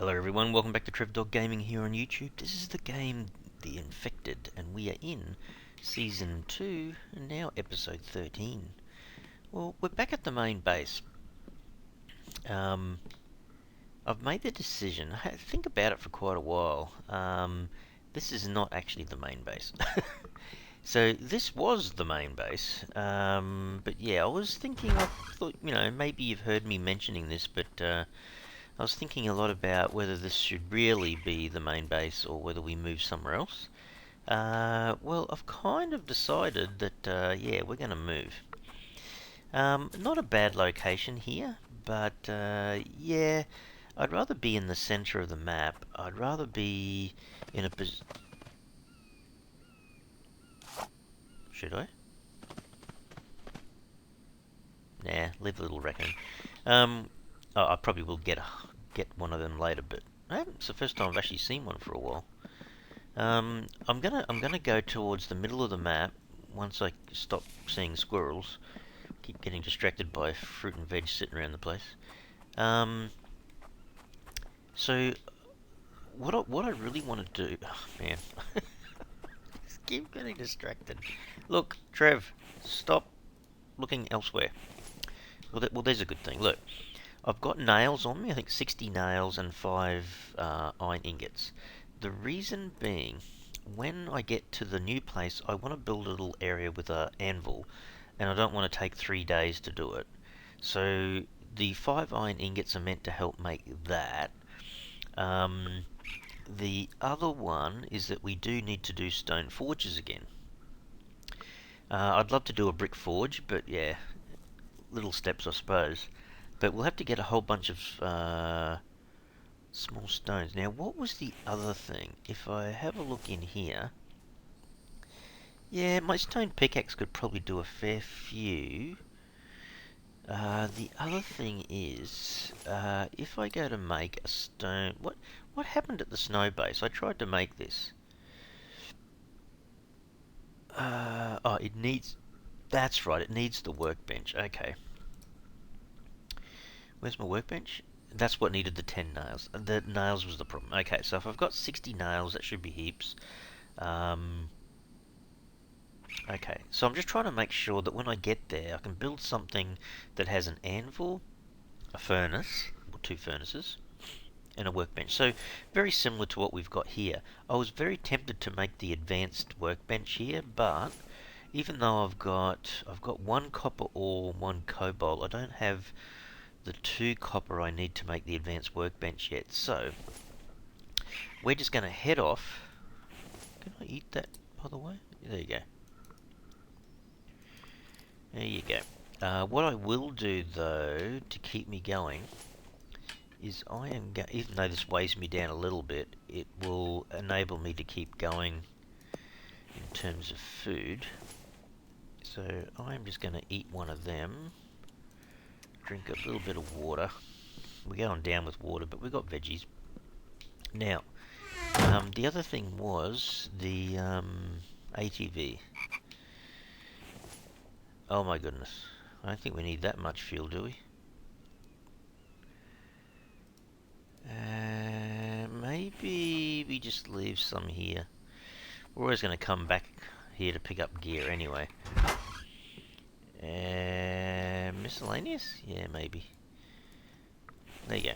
Hello everyone, welcome back to Trev Dog Gaming here on YouTube. This is the game The Infected, and we are in Season 2, and now Episode 13. Well, we're back at the main base. I've made the decision, I had to think about it for quite a while. This is not actually the main base. So this was the main base, but yeah, I thought, maybe you've heard me mentioning this, but I was thinking a lot about whether this should really be the main base or whether we move somewhere else. Well, I've kind of decided that, yeah, we're going to move. Not a bad location here, but, yeah, I'd rather be in the center of the map. I'd rather be in a position... Should I? Nah, leave the little raccoon. I probably will get one of them later, but it's the first time I've actually seen one for a while. I'm gonna go towards the middle of the map once I stop seeing squirrels. Keep getting distracted by fruit and veg sitting around the place. So what I really want to do, oh man, just keep getting distracted. Look, Trev, stop looking elsewhere. Well, there's a good thing. Look, I've got nails on me. I think 60 nails and 5 iron ingots. The reason being, when I get to the new place, I want to build a little area with an anvil, and I don't want to take 3 days to do it. So the 5 iron ingots are meant to help make that. The other one is that we do need to do stone forges again. I'd love to do a brick forge, but yeah, little steps I suppose. But we'll have to get a whole bunch of small stones. Now, what was the other thing? If I have a look in here... Yeah, my stone pickaxe could probably do a fair few. The other thing is, if I go to make a stone... What happened at the snow base? I tried to make this. Oh, it needs... That's right, it needs the workbench. Okay. Where's my workbench? That's what needed the 10 nails. The nails was the problem. Okay, so if I've got 60 nails, that should be heaps. Okay, so I'm just trying to make sure that when I get there, I can build something that has an anvil, a furnace, or 2 furnaces, and a workbench. So, very similar to what we've got here. I was very tempted to make the advanced workbench here, but even though I've got 1 copper ore, 1 cobalt, I don't have the 2 copper I need to make the advanced workbench yet. So, we're just going to head off. Can I eat that, by the way? There you go. There you go. What I will do, though, to keep me going, is even though this weighs me down a little bit, it will enable me to keep going in terms of food. So, I'm just going to eat one of them. Drink a little bit of water. We're going down with water, but we've got veggies. Now, the other thing was the ATV. Oh my goodness. I don't think we need that much fuel, do we? Maybe we just leave some here. We're always going to come back here to pick up gear anyway. Miscellaneous? Yeah, maybe. There you go.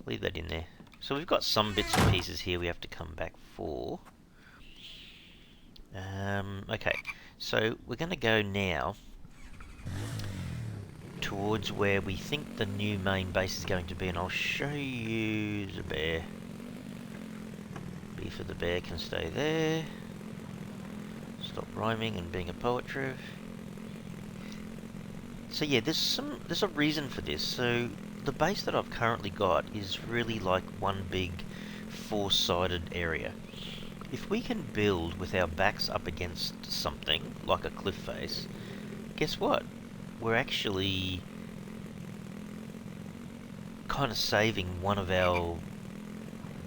Leave that in there. So we've got some bits and pieces here we have to come back for. Okay, so we're going to go now towards where we think the new main base is going to be, and I'll show you the bear. B for the bear can stay there. Stop rhyming and being a poet, Trev. So yeah, there's a reason for this. So the base that I've currently got is really like one big 4-sided area. If we can build with our backs up against something, like a cliff face, guess what? We're actually kind of saving one of our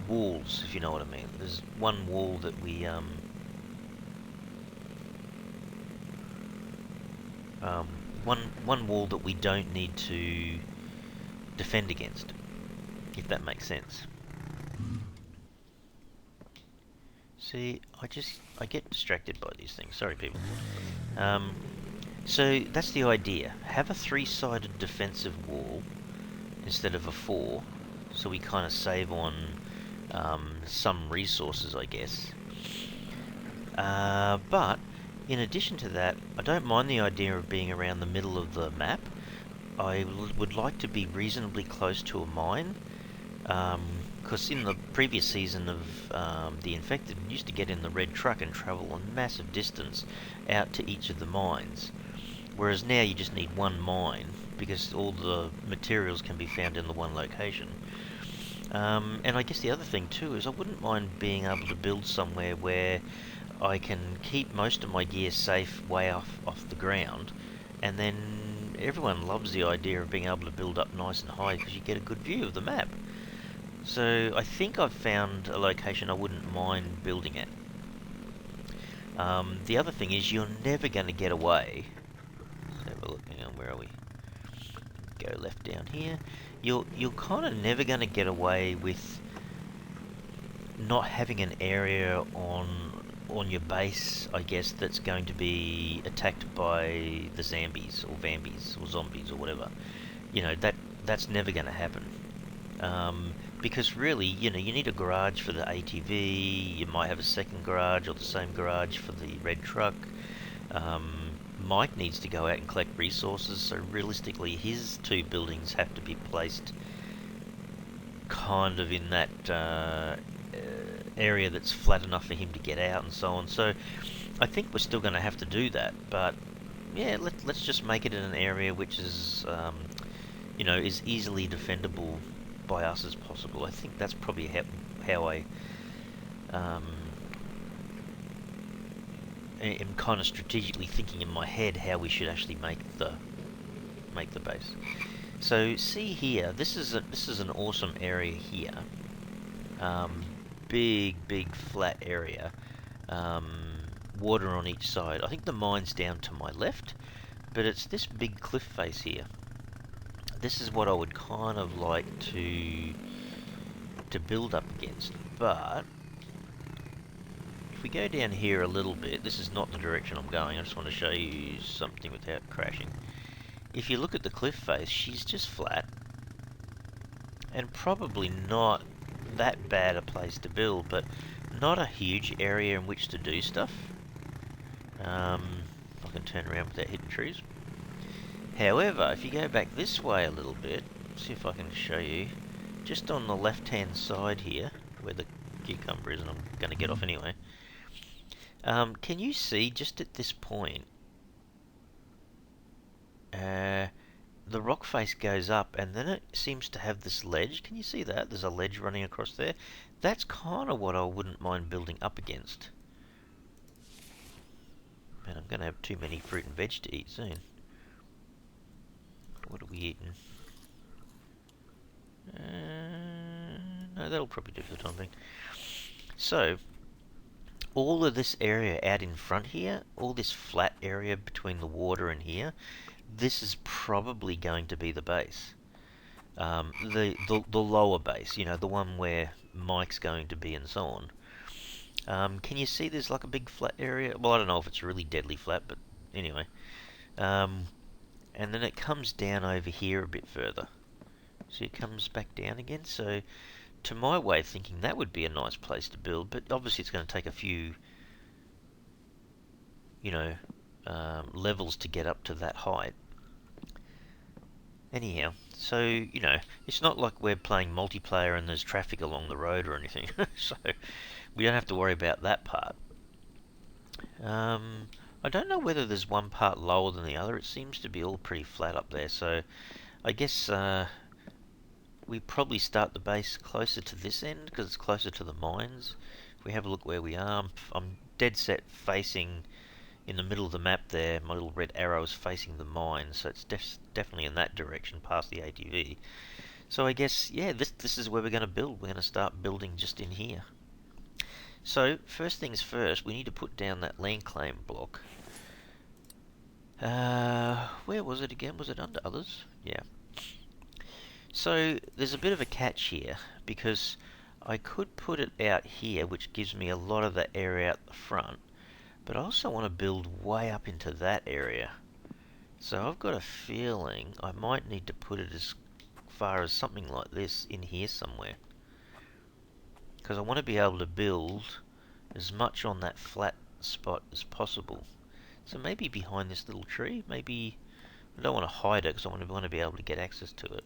walls, if you know what I mean. There's one wall that we one wall that we don't need to defend against. if that makes sense. See, I get distracted by these things. Sorry, people. So that's the idea. Have a three-sided defensive wall instead of a four, so we kind of save on some resources, I guess. But in addition to that, I don't mind the idea of being around the middle of the map. I would like to be reasonably close to a mine, because in the previous season of The Infected, we used to get in the red truck and travel a massive distance out to each of the mines. Whereas now you just need one mine, because all the materials can be found in the one location. And I guess the other thing too is I wouldn't mind being able to build somewhere where I can keep most of my gear safe way off the ground, and then everyone loves the idea of being able to build up nice and high because you get a good view of the map. So I think I've found a location I wouldn't mind building at. The other thing is you're never going to get away. Let's have a look. Hang on, where are we? Go left down here. You're kind of never going to get away with not having an area on your base, I guess, that's going to be attacked by the zombies or Vambies or zombies or whatever. You know, that's never going to happen. Because really, you know, you need a garage for the ATV, you might have a second garage or the same garage for the red truck. Mike needs to go out and collect resources, so realistically his two buildings have to be placed kind of in that area that's flat enough for him to get out and so on. So I think we're still going to have to do that, but yeah, let's just make it in an area which is, you know, is easily defendable by us as possible. I think that's probably how I am kind of strategically thinking in my head how we should actually make the base. So see here, this is an awesome area here. Big flat area. Water on each side. I think the mine's down to my left, but it's this big cliff face here. This is what I would kind of like to build up against, but if we go down here a little bit, this is not the direction I'm going, I just want to show you something without crashing. If you look at the cliff face, she's just flat, and probably not that bad a place to build, but not a huge area in which to do stuff. I can turn around without hitting trees. However, if you go back this way a little bit, see if I can show you, just on the left hand side here, where the cucumber is, and I'm going to get off anyway, can you see just at this point, the rock face goes up and then it seems to have this ledge. Can you see that? There's a ledge running across there. That's kind of what I wouldn't mind building up against. Man, I'm going to have too many fruit and veg to eat soon. What are we eating? No, that'll probably do for the time being. So, all of this area out in front here, all this flat area between the water and here, this is probably going to be the base. The lower base, you know, the one where Mike's going to be and so on. Can you see there's like a big flat area? Well, I don't know if it's really deadly flat, but anyway. And then it comes down over here a bit further. See, it comes back down again. So, to my way of thinking, that would be a nice place to build, but obviously it's going to take a few, you know, levels to get up to that height. Anyhow, so, you know, it's not like we're playing multiplayer and there's traffic along the road or anything, so we don't have to worry about that part. I don't know whether there's one part lower than the other. It seems to be all pretty flat up there, so I guess we probably start the base closer to this end because it's closer to the mines. If we have a look where we are, I'm dead set facing in the middle of the map there. My little red arrow is facing the mines, so it's definitely in that direction past the ATV. So I guess, yeah, this is where we're going to build. We're going to start building just in here. So, first things first, we need to put down that land claim block. Where was it again? Was it under others? Yeah. So there's a bit of a catch here, because I could put it out here, which gives me a lot of the area out the front, but I also want to build way up into that area. So I've got a feeling I might need to put it as far as something like this in here somewhere, because I want to be able to build as much on that flat spot as possible. So maybe behind this little tree, maybe I don't want to hide it because I want to be able to get access to it.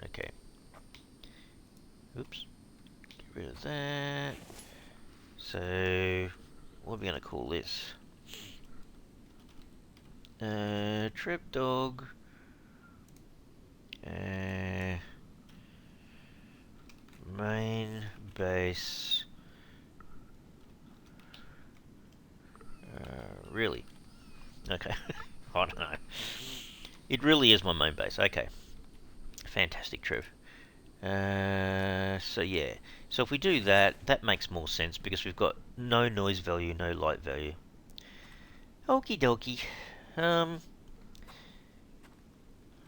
Okay. Oops. Get rid of that. So, what are we going to call this? Trip dog. Main base. Really? Okay. I don't know. It really is my main base. Okay. Fantastic, Trev. So yeah. So if we do that, that makes more sense because we've got no noise value, no light value. Okie dokie.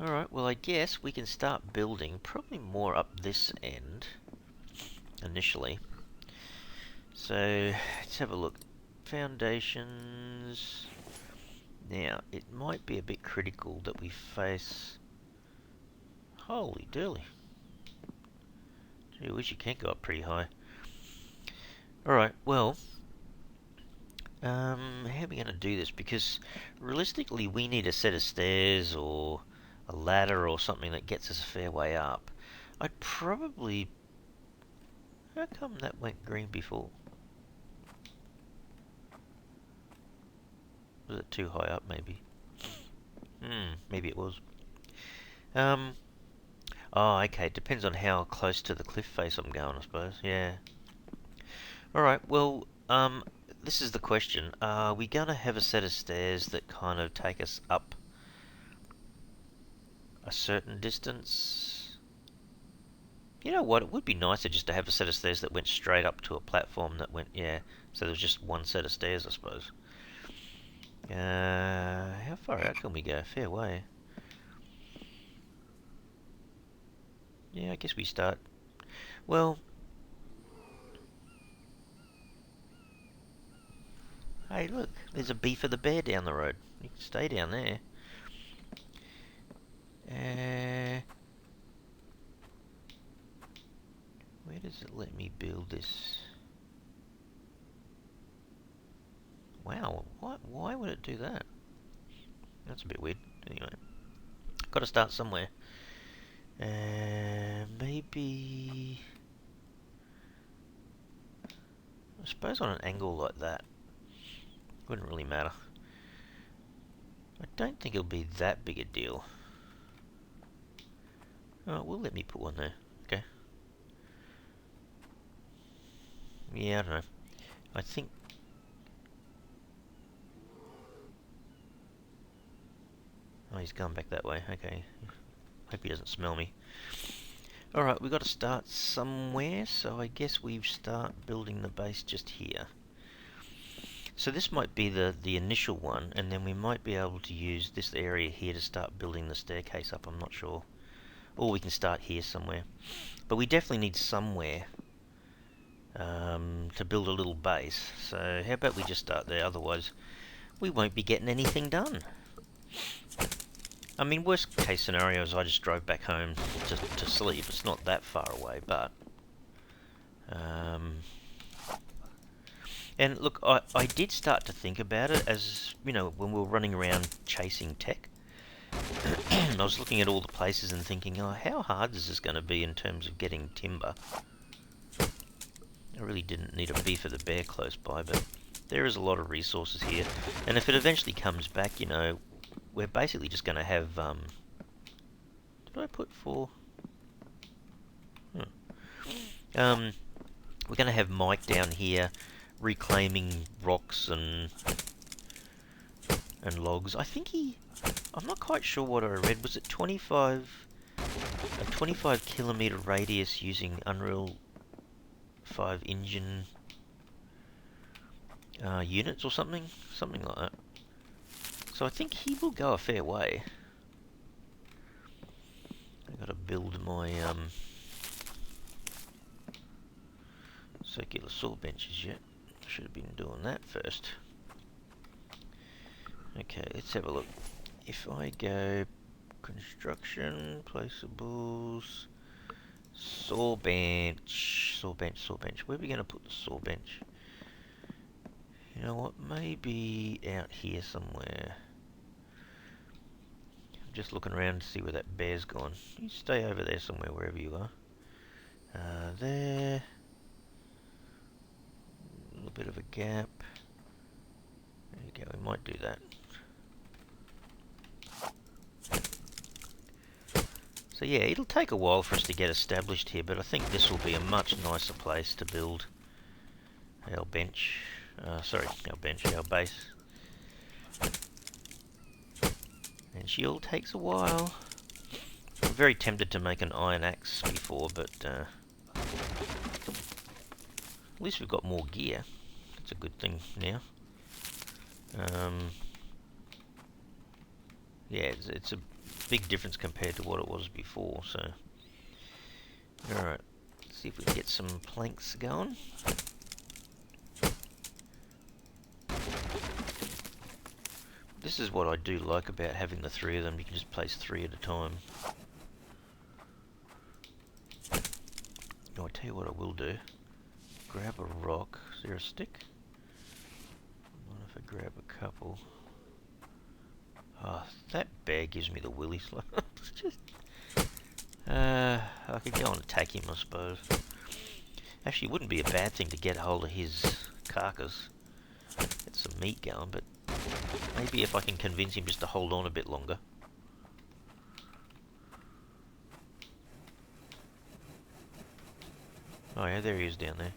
Alright, well I guess we can start building probably more up this end initially. So let's have a look. Foundations. Now, it might be a bit critical that we face... Holy dooly. Gee, I wish you can't go up pretty high. Alright, well... how are we going to do this? Because realistically we need a set of stairs or a ladder or something that gets us a fair way up. I'd probably... How come that went green before? Was it too high up, maybe? Maybe it was. Oh, okay, it depends on how close to the cliff face I'm going, I suppose. Yeah. Alright, well, this is the question. Are we going to have a set of stairs that kind of take us up a certain distance? You know what, it would be nicer just to have a set of stairs that went straight up to a platform that went, yeah, so there's just one set of stairs, I suppose. How far out can we go? Fair way. Yeah, I guess we start... Well... Hey, look, there's a bee for the bear down the road. You can stay down there. Where does it let me build this? Wow, why would it do that? That's a bit weird. Anyway, got to start somewhere. Maybe... I suppose on an angle like that. Wouldn't really matter. I don't think it'll be that big a deal. Oh, well, let me put one there. Okay. Yeah, I don't know. I think... Oh, he's gone back that way. Okay. Hope he doesn't smell me. Alright, we've got to start somewhere, so I guess we start building the base just here. So this might be the initial one, and then we might be able to use this area here to start building the staircase up, I'm not sure. Or we can start here somewhere. But we definitely need somewhere to build a little base. So how about we just start there, otherwise we won't be getting anything done. I mean, worst case scenario is I just drove back home to sleep. It's not that far away, but... And look, I did start to think about it as, you know, when we were running around chasing tech. I was looking at all the places and thinking, oh, how hard is this going to be in terms of getting timber? I really didn't need a bee for the bear close by, but there is a lot of resources here. And if it eventually comes back, you know, we're basically just going to have... did I put 4? We're going to have Mike down here reclaiming rocks and logs. I think I'm not quite sure what I read. Was it a 25 kilometer radius using Unreal 5 engine units or something? Something like that. So I think he will go a fair way. Gotta build my circular saw benches yet. Should have been doing that first. Okay, let's have a look. If I go construction, placeables, saw bench, saw bench, saw bench. Where are we going to put the saw bench? You know what? Maybe out here somewhere. I'm just looking around to see where that bear's gone. You stay over there somewhere, wherever you are. There. A little bit of a gap. There you go, we might do that. So yeah, it'll take a while for us to get established here, but I think this will be a much nicer place to build our bench. Our base. And shield takes a while. I'm very tempted to make an iron axe before, but at least we've got more gear. That's a good thing now. Yeah, it's a big difference compared to what it was before, so... Alright, let's see if we can get some planks going. This is what I do like about having the three of them. You can just place 3 at a time. Now, I'll tell you what I will do. Grab a rock. Is there a stick? What if I grab a couple? Oh, that bear gives me the willies. I could go and attack him, I suppose. Actually, it wouldn't be a bad thing to get hold of his carcass. Get some meat going, but maybe if I can convince him just to hold on a bit longer. Oh yeah, there he is down there.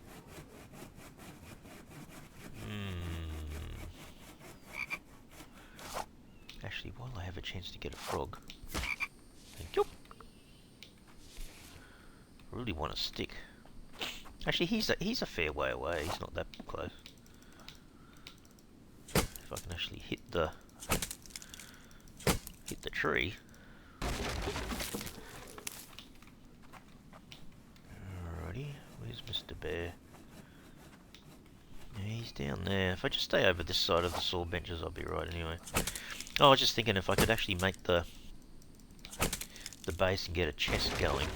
Actually, while I have a chance to get a frog. Thank you. I really want a stick. Actually, he's a fair way away. He's not that close. If I can actually hit the tree. Alrighty, where's Mr. Bear? Yeah, he's down there. If I just stay over this side of the saw benches, I'll be right anyway. Oh, I was just thinking if I could actually make the base and get a chest going.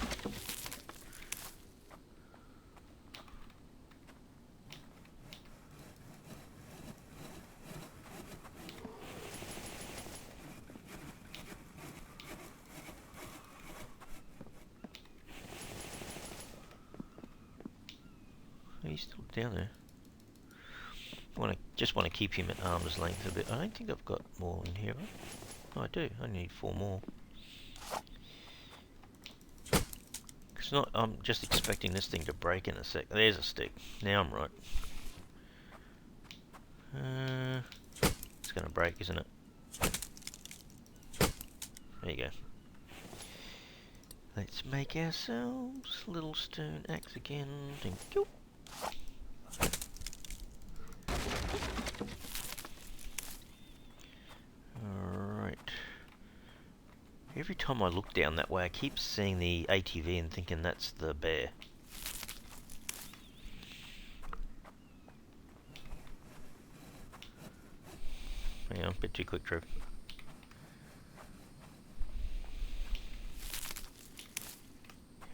He's still down there. Just want to keep him at arm's length a bit. I don't think I've got more in here. Oh, I do. I need 4 more. It's not. I'm just expecting this thing to break in a sec. There's a stick. Now I'm right. It's going to break, isn't it? There you go. Let's make ourselves a little stone axe again. Thank you. Alright. Every time I look down that way, I keep seeing the ATV and thinking that's the bear. Hang on, a bit too quick, Trev.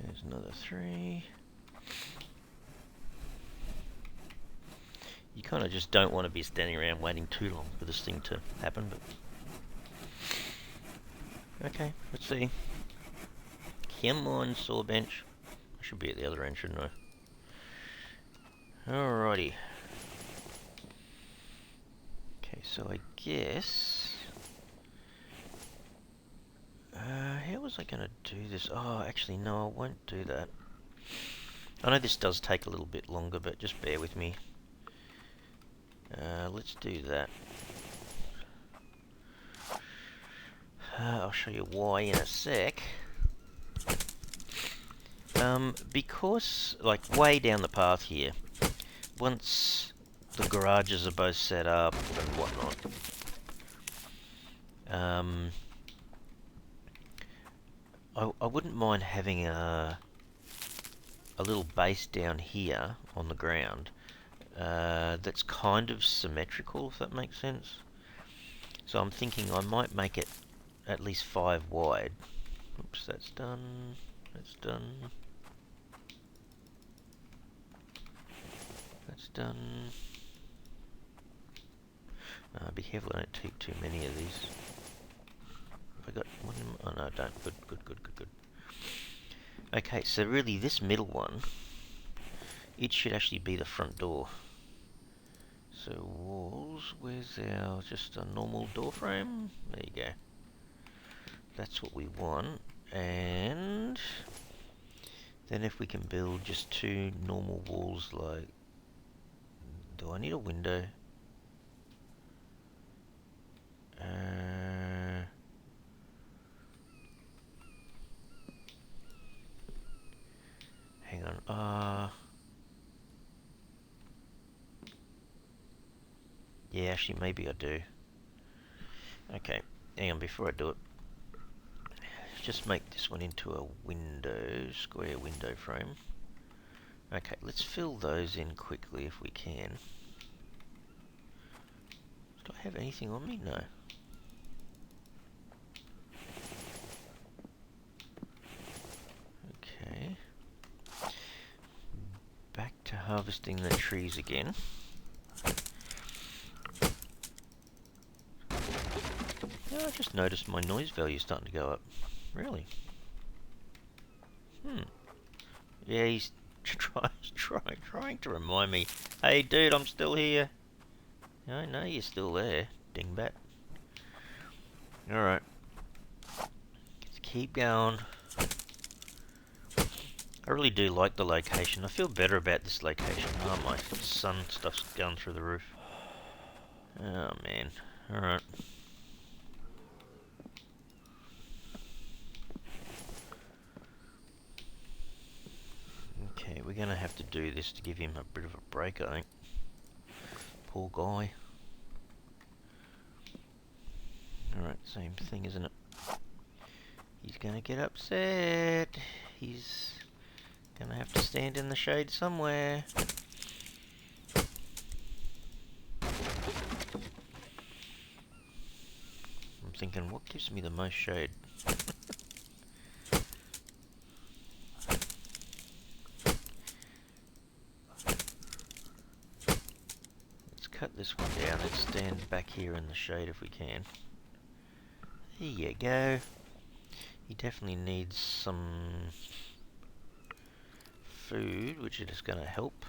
There's another 3. You kind of just don't want to be standing around waiting too long for this thing to happen, but... Okay, let's see. Come on, saw bench. I should be at the other end, shouldn't I? Alrighty. Okay, so I guess... how was I going to do this? Oh, actually, no, I won't do that. I know this does take a little bit longer, but just bear with me. Let's do that. I'll show you why in a sec. Because, like, way down the path here, once the garages are both set up and whatnot, I wouldn't mind having a little base down here on the ground that's kind of symmetrical, if that makes sense. So I'm thinking I might make it at least 5 wide. Oops, that's done. That's done. That's done. Be careful I don't take too many of these. Have I got one? Oh no, I don't. Good, good, good, good, good. Okay, so really this middle one, it should actually be the front door. So walls, where's our just a normal door frame? There you go. That's what we want. And then if we can build just 2 normal walls, like, do I need a window? Hang on. Yeah, actually, maybe I do. Okay, hang on, before I do it, just make this one into a window, square window frame. Okay, let's fill those in quickly if we can. Do I have anything on me? No. Okay. Back to harvesting the trees again. Oh, I just noticed my noise value is starting to go up. Really? Yeah, he's trying to remind me. Hey, dude, I'm still here. I know you're still there, dingbat. Alright. Let's keep going. I really do like the location. I feel better about this location. Oh, my sun stuff's going through the roof. Oh, man. Alright. Okay, we're going to have to do this to give him a bit of a break, I think. Poor guy. Alright, same thing, isn't it? He's going to get upset. He's going to have to stand in the shade somewhere. I'm thinking, what gives me the most shade? Let's cut this one down and stand back here in the shade if we can. There you go. He definitely needs some food, which is going to help.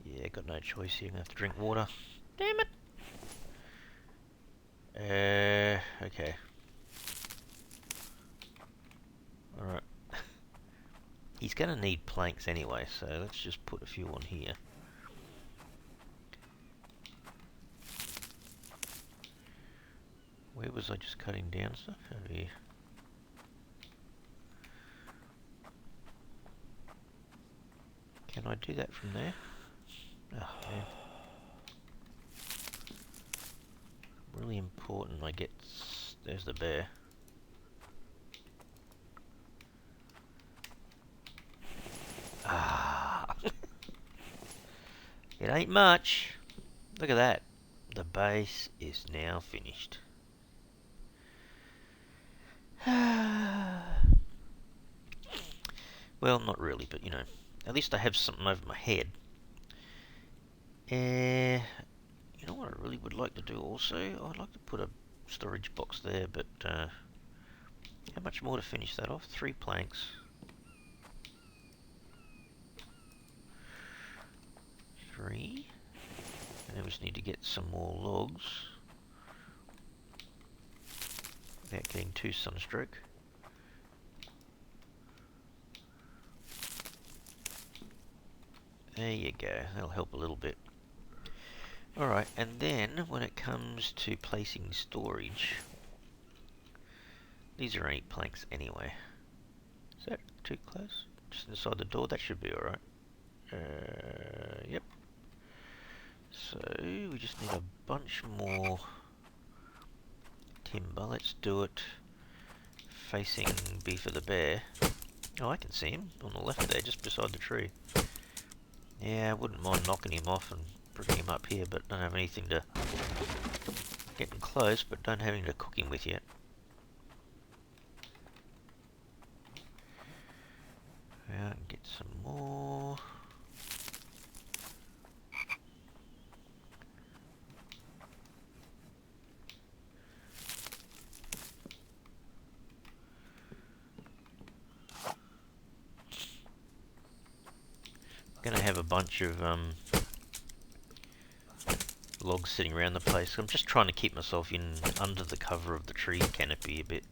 Yeah, got no choice here. I'm going to have to drink water. Damn it! Okay. Alright. He's going to need planks anyway, so let's just put a few on here. Where was I just cutting down stuff? Over here. Can I do that from there? Oh, man. Really important I get... There's the bear. Ah! It ain't much. Look at that. The base is now finished. Well, not really, but you know, at least I have something over my head. You know what I really would like to do also? I'd like to put a storage box there, but how much more to finish that off? 3 planks. 3. And we just need to get some more logs without getting too sunstroke. There you go, that'll help a little bit. Alright, and then when it comes to placing storage, these are 8 planks anyway. Is that too close? Just inside the door, that should be alright. Yep. So, we just need a bunch more timber. Let's do it facing Beaver the bear. Oh, I can see him on the left there, just beside the tree. Yeah, I wouldn't mind knocking him off and bringing him up here, but don't have anything to get him close, but don't have anything to cook him with yet. Yeah, and get some more. Gonna have a bunch of logs sitting around the place. I'm just trying to keep myself in under the cover of the tree canopy a bit.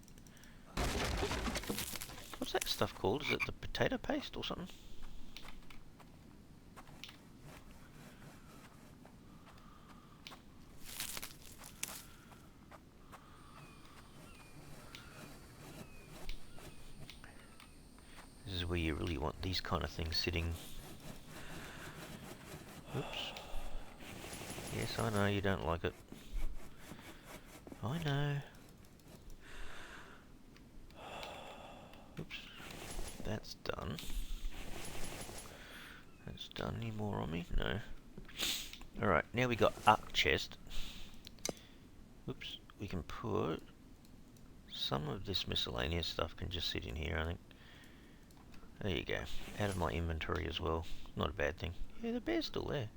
What's that stuff called? Is it the potato paste or something? This is where you really want these kind of things sitting. Oops. Yes, I know you don't like it. I know. Oops. That's done. That's done. Any more on me? No. Alright, now we got up chest. Oops. We can put some of this miscellaneous stuff can just sit in here, I think. There you go. Out of my inventory as well. Not a bad thing. Yeah, the bear's still there.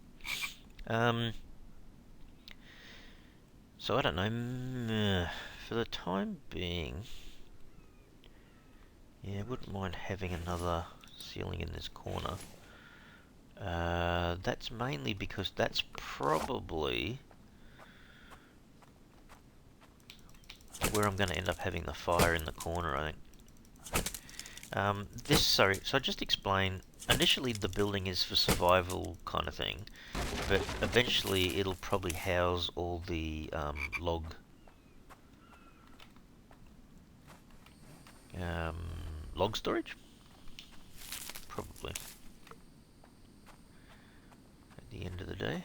So I don't know. For the time being, yeah, I wouldn't mind having another ceiling in this corner. That's mainly because that's probably where I'm going to end up having the fire in the corner, I think. Sorry, so I just explain, initially the building is for survival kind of thing, but eventually it'll probably house all the log storage? Probably. At the end of the day.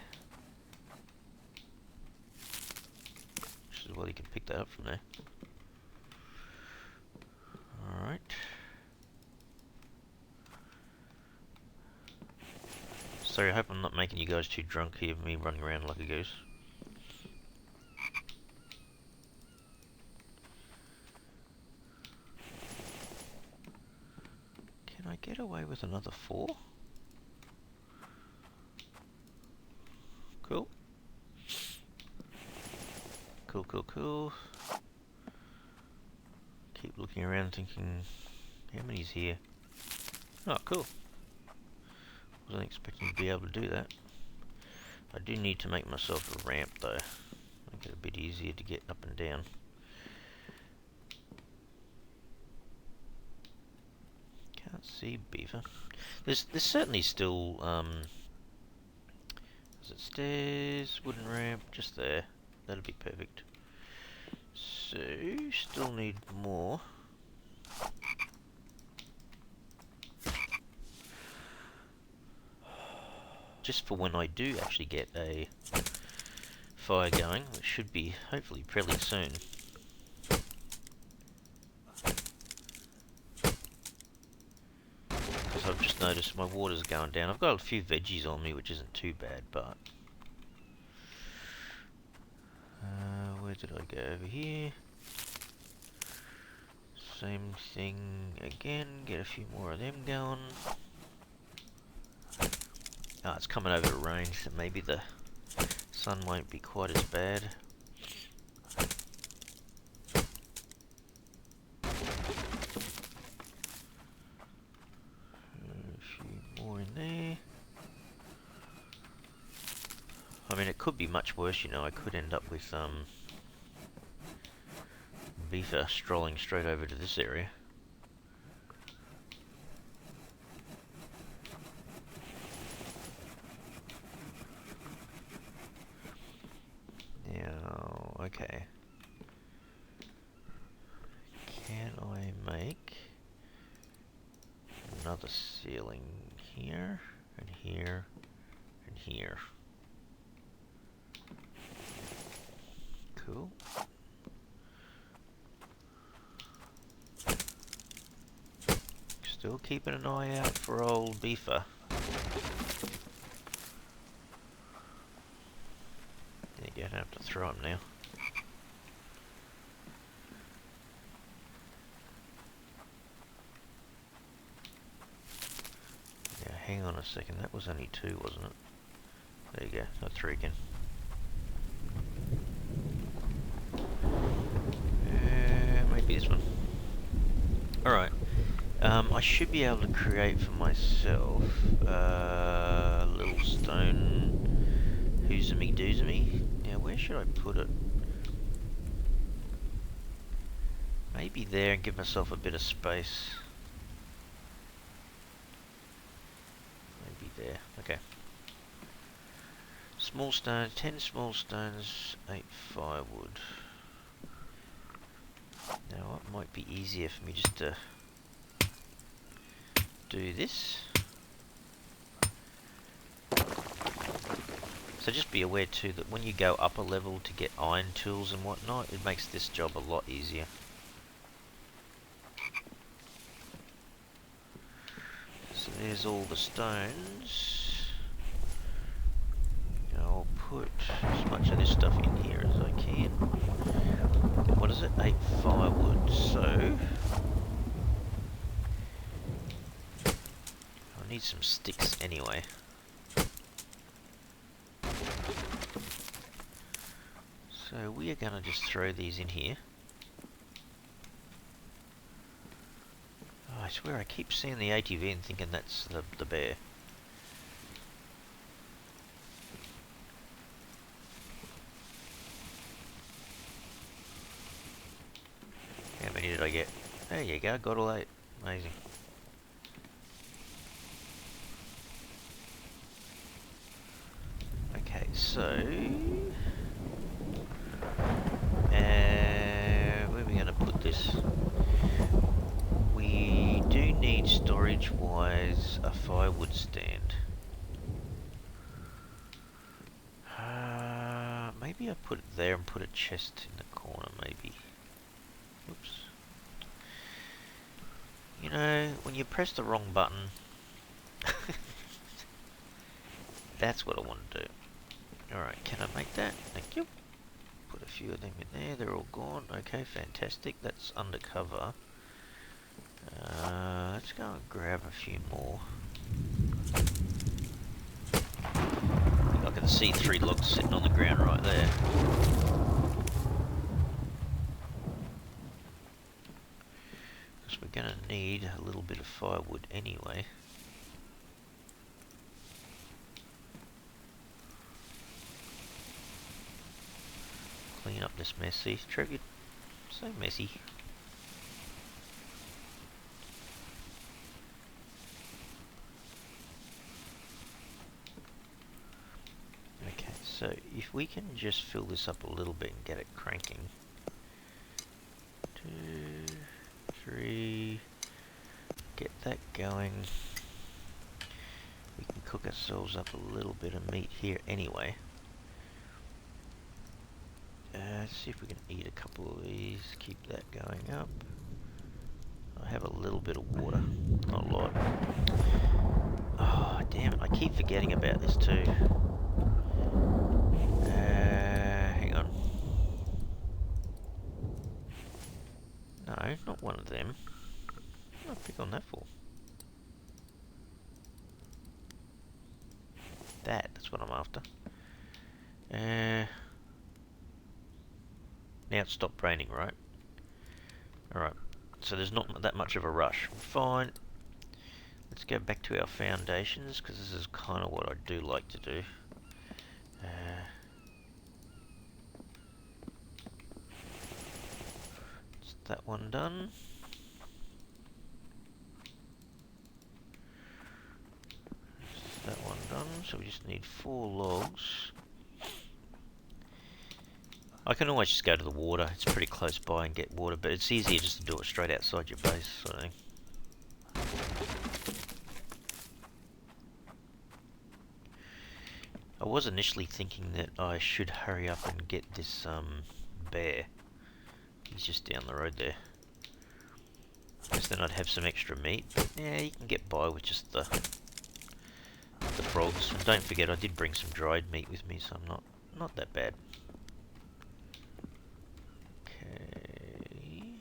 Which is why you can pick that up from there. Alright. Sorry, I hope I'm not making you guys too drunk here, me running around like a goose. Can I get away with another 4? Cool. Cool, cool, cool. Keep looking around thinking, how many's here? Oh, cool. Wasn't expecting to be able to do that. I do need to make myself a ramp though. Make it a bit easier to get up and down. Can't see beaver. There's certainly still is it stairs, wooden ramp, just there. That'll be perfect. So still need more. Just for when I do actually get a fire going, which should be hopefully fairly soon. Because I've just noticed my water's going down. I've got a few veggies on me, which isn't too bad, but... where did I go? Over here. Same thing again, get a few more of them going. Ah, it's coming over to rain, so maybe the sun won't be quite as bad. A few more in there. I mean, it could be much worse, you know. I could end up with beaver strolling straight over to this area. Now, okay. Can I make another ceiling here, and here, and here? Cool. Still keeping an eye out for old Beefer. There you go, don't have to throw him now. Yeah, hang on a second, that was only 2, wasn't it? There you go, not 3 again. Maybe this one. Alright. I should be able to create for myself a little stone hoozamy doozamy. Now, where should I put it? Maybe there and give myself a bit of space. Maybe there. Okay. Small stones, 10 small stones, 8 firewood. Now, it might be easier for me just to do this. So just be aware too that when you go up a level to get iron tools and whatnot, it makes this job a lot easier. So there's all the stones. I'll put as much of this stuff in here as I can. What is it? 8 firewood, so I need some sticks anyway. So we are going to just throw these in here. Oh, I swear I keep seeing the ATV and thinking that's the bear. How many did I get? There you go, got all 8. Amazing. Okay, so where are we going to put this? We do need storage-wise a firewood stand. Maybe I put it there and put a chest in the corner, maybe. Oops. You know, when you press the wrong button, that's what I want to do. Alright, can I make that? Thank you. Put a few of them in there, they're all gone. Okay, fantastic. That's undercover. Let's go and grab a few more. I can see 3 logs sitting on the ground right there. Because we're going to need a little bit of firewood anyway. Clean up this mess. See, Trev, so messy. Okay, so if we can just fill this up a little bit and get it cranking. 2, 3, get that going. We can cook ourselves up a little bit of meat here anyway. Let's see if we can eat a couple of these, keep that going up. I have a little bit of water, not a lot. Oh, damn it, I keep forgetting about this too. Hang on. No, not one of them. What did I pick on that for? That's what I'm after. Now it's stopped raining, right? Alright, so there's not that much of a rush. Fine. Let's go back to our foundations, because this is kind of what I do like to do. Is that one done? Is that one done? So we just need 4 logs. I can always just go to the water, it's pretty close by, and get water, but it's easier just to do it straight outside your base, sort of thing. I was initially thinking that I should hurry up and get this bear. He's just down the road there. Because then I'd have some extra meat. But yeah, you can get by with just the frogs. And don't forget, I did bring some dried meat with me, so I'm not that bad. Okay.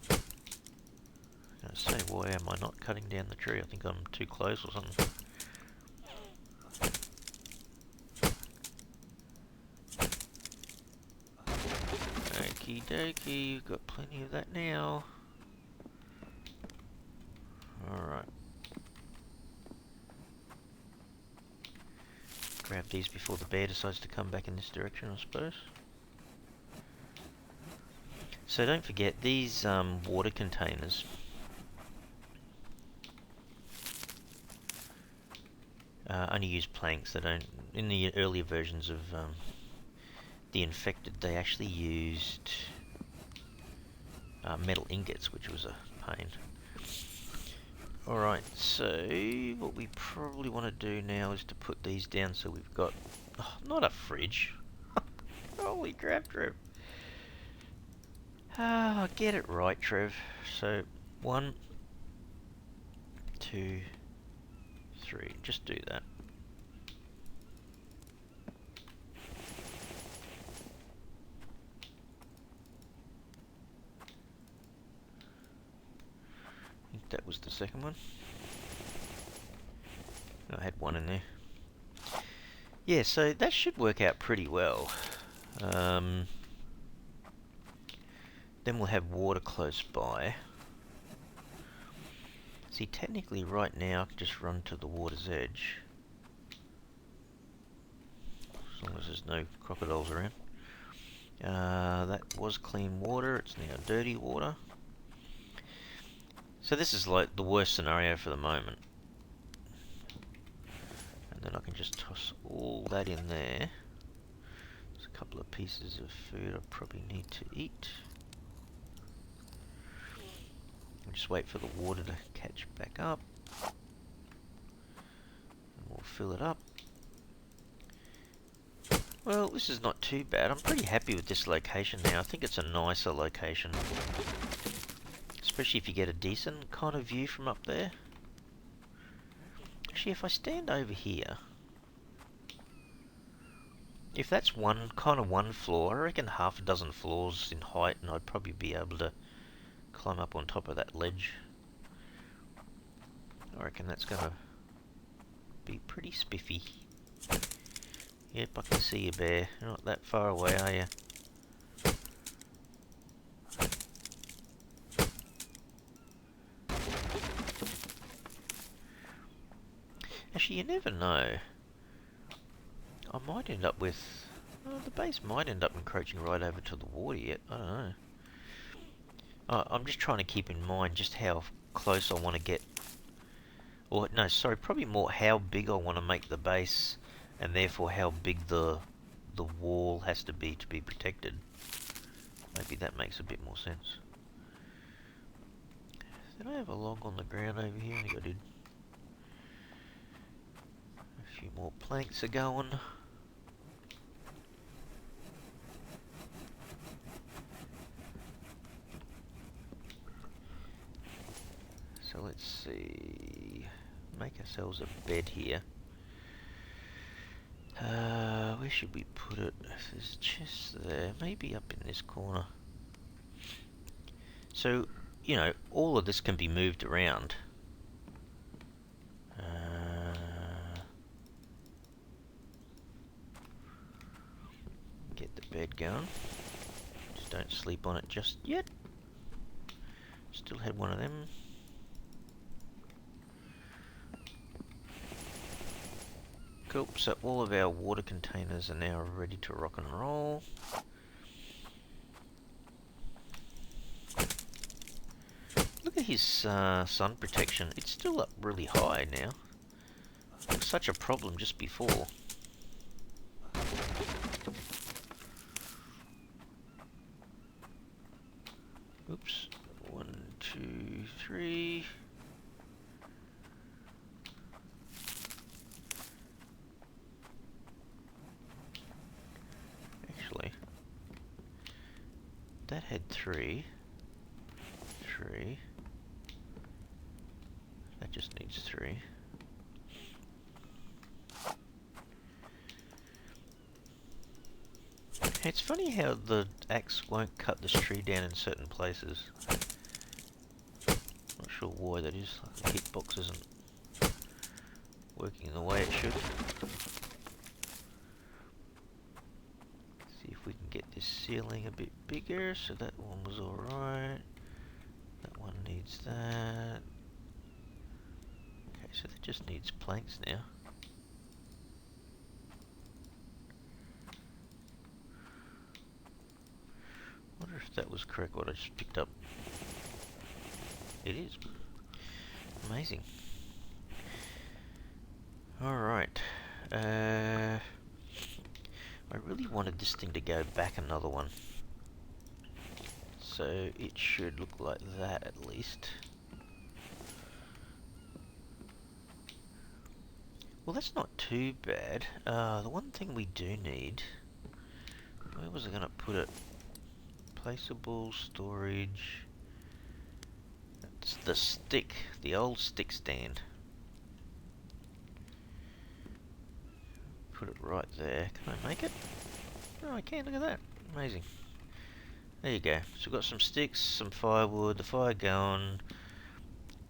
I was gonna say, why am I not cutting down the tree? I think I'm too close or something. Okie dokie, we've got plenty of that now. Alright. Grab these before the bear decides to come back in this direction, I suppose. So don't forget, these water containers only use planks. They don't. In the earlier versions of the Infected, they actually used metal ingots, which was a pain. Alright, so what we probably want to do now is to put these down so we've got... Oh, not a fridge. Holy crap, Trev. Ah, get it right, Trev. So, 1, 2, 3. Just do that. I think that was the second one. I had one in there. Yeah, so that should work out pretty well. Then we'll have water close by. See, technically right now I can just run to the water's edge. As long as there's no crocodiles around. That was clean water, it's now dirty water. So this is like the worst scenario for the moment. And then I can just toss all that in there. There's a couple of pieces of food I probably need to eat. I'll just wait for the water to catch back up. And we'll fill it up. Well, this is not too bad. I'm pretty happy with this location now. I think it's a nicer location. Especially if you get a decent kind of view from up there. Actually, if I stand over here, if that's one floor, I reckon half a dozen floors in height, and I'd probably be able to climb up on top of that ledge. I reckon that's gonna be pretty spiffy. Yep, I can see you, bear. You're not that far away, are you? Actually, you never know. I might end up with... Oh, the base might end up encroaching right over to the water yet. I don't know. I'm just trying to keep in mind just how close I want to get. Or, no, sorry, probably more how big I want to make the base, and therefore how big the wall has to be protected. Maybe that makes a bit more sense. Did I have a log on the ground over here? I think I did. A few more planks are going. So let's see. Make ourselves a bed here. Where should we put it? There's a chest there. Maybe up in this corner. So, you know, all of this can be moved around. Get the bed going. Just don't sleep on it just yet. Still had one of them. Cool, so all of our water containers are now ready to rock and roll. Look at his sun protection. It's still up really high now. It was such a problem just before. Oops. 1, 2, 3. actually. That had 3. 3. That just needs 3. It's funny how the axe won't cut this tree down in certain places. Not sure why that is. The hitbox isn't working the way it should. See if we can get this ceiling a bit bigger. So that one was alright. That one needs that. Okay, so that just needs planks now. Wonder if that was correct what I just picked up. It is. Amazing. Alright. I really wanted this thing to go back another one. So it should look like that at least. Well, that's not too bad. The one thing we do need... Where was I going to put it? Placeable, storage... It's the stick. The old stick stand. Put it right there. Can I make it? Oh, I can. Look at that. Amazing. There you go. So we've got some sticks, some firewood, the fire going.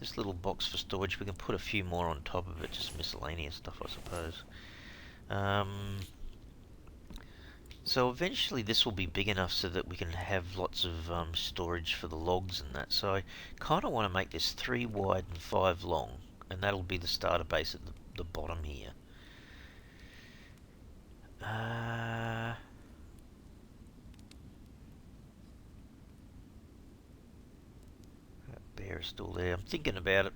This little box for storage, we can put a few more on top of it, just miscellaneous stuff, I suppose. So eventually this will be big enough so that we can have lots of storage for the logs and that. So I kind of want to make this 3 wide and 5 long, and that'll be the starter base at the bottom here. That bear is still there. I'm thinking about it.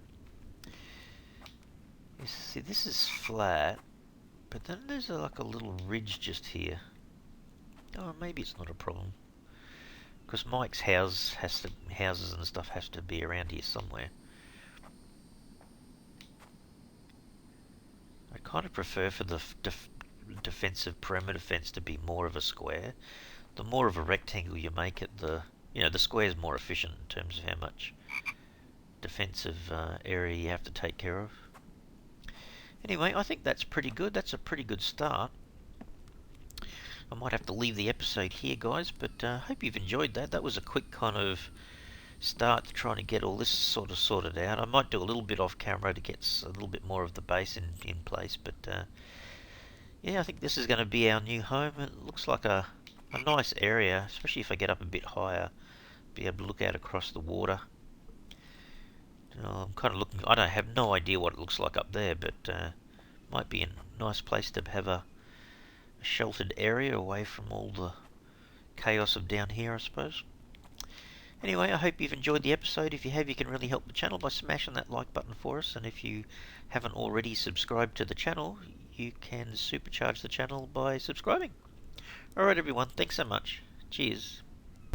You see, this is flat, but then there's like a little ridge just here. Oh, maybe it's not a problem. Because Mike's houses and stuff has to be around here somewhere. I kind of prefer for the defensive perimeter fence to be more of a square. The more of a rectangle you make it, the square is more efficient in terms of how much defensive area you have to take care of. Anyway, I think that's pretty good. That's a pretty good start. I might have to leave the episode here, guys, but I hope you've enjoyed that. That was a quick kind of start to trying to get all this sort of sorted out. I might do a little bit off camera to get a little bit more of the base in place, but yeah, I think this is going to be our new home. It looks like a nice area, especially if I get up a bit higher, be able to look out across the water. I'm kind of looking, I don't have no idea what it looks like up there, but might be a nice place to have a sheltered area away from all the chaos of down here, I suppose. Anyway, I hope you've enjoyed the episode. If you have, you can really help the channel by smashing that like button for us, and if you haven't already subscribed to the channel, you can supercharge the channel by subscribing. Alright everyone, thanks so much. Cheers.